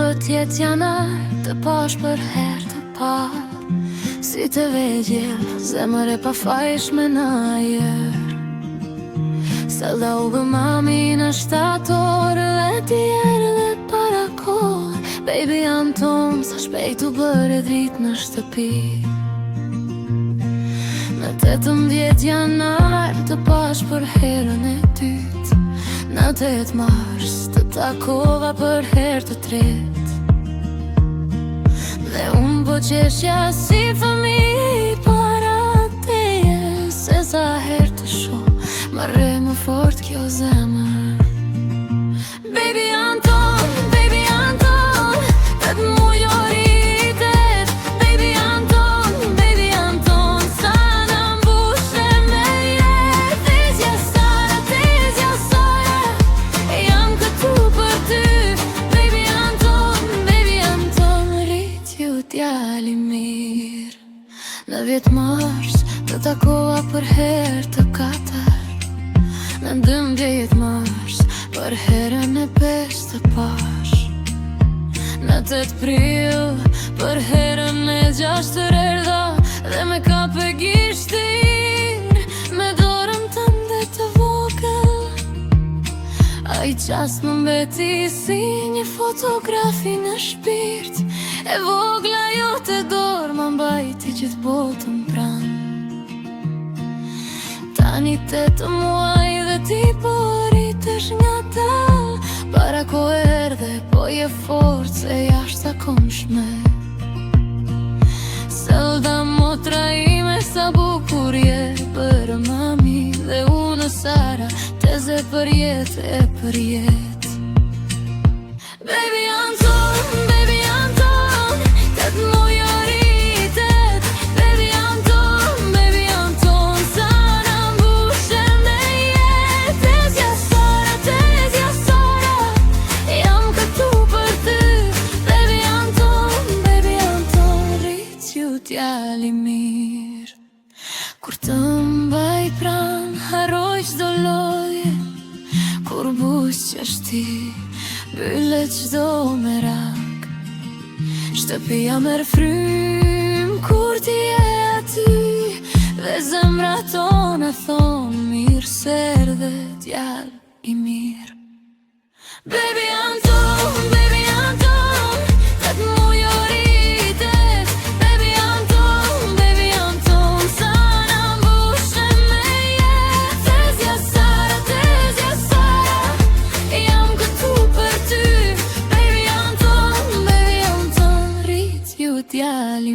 mbët jetë janar të pash për her të pa. Si të vegjel, zemër e pa fajshme në ajer. Selda u bë mami në 7 orë dhe tjerë dhe para kohë. Baby jam tonë, sa shpejt u bërë dritë në shtëpi. Në 18 janar të pash për herën e dytë. Në 8 mars të takova për herë të tretë. Dhe unë po qeshja si fëmi para teje. Se sa herë të shoh, ma re më fort kjo zemër. Baby Anton, baby Anton, 8 muj o rritet. Baby Anton, sa në mbushe me jetë. Tezja Sara, jam këtu për ty. Baby Anton, rritju t'jali mirë. Në 10 mars të takova për herë të 4. Në 12 mars për herën e 5 të pash. Në 8 prill për herën e 6 të rerdha. Dhe me kape gishtir me dorën tënde të vogël. Ai qas më mbeti si një fotografi në shpirt. E vogla jo të dorë më mbajti gjithë botën pran. Tani 8 muaj dhe ti po rritesh nga dal. Para ko erdhe po je fort se jashtëzakonshme. Selda motra ime sa bukur je për mami. Dhe unë Sara teze për jetë e për jetë. Baby Anton, 8 muj o rritet. Baby Anton, sa në mbushe me jetë. Tezja Sara, jam këtu për ty. Baby Anton, rritju t'jali mirë. Kur të mbaj pran, harroj qdo loje. Kur busqesh ti, byllet qdo merak. Shtëpia merr frym kur ti je aty. Dhe zemra tona thon mirë se erdhe djal i mirë. Baby Anton, 8 muj o rritet. Baby Anton, sa në mbushe me jetë. Tezja Sara, jam këtu për ty. Baby Anton, rritju t'jali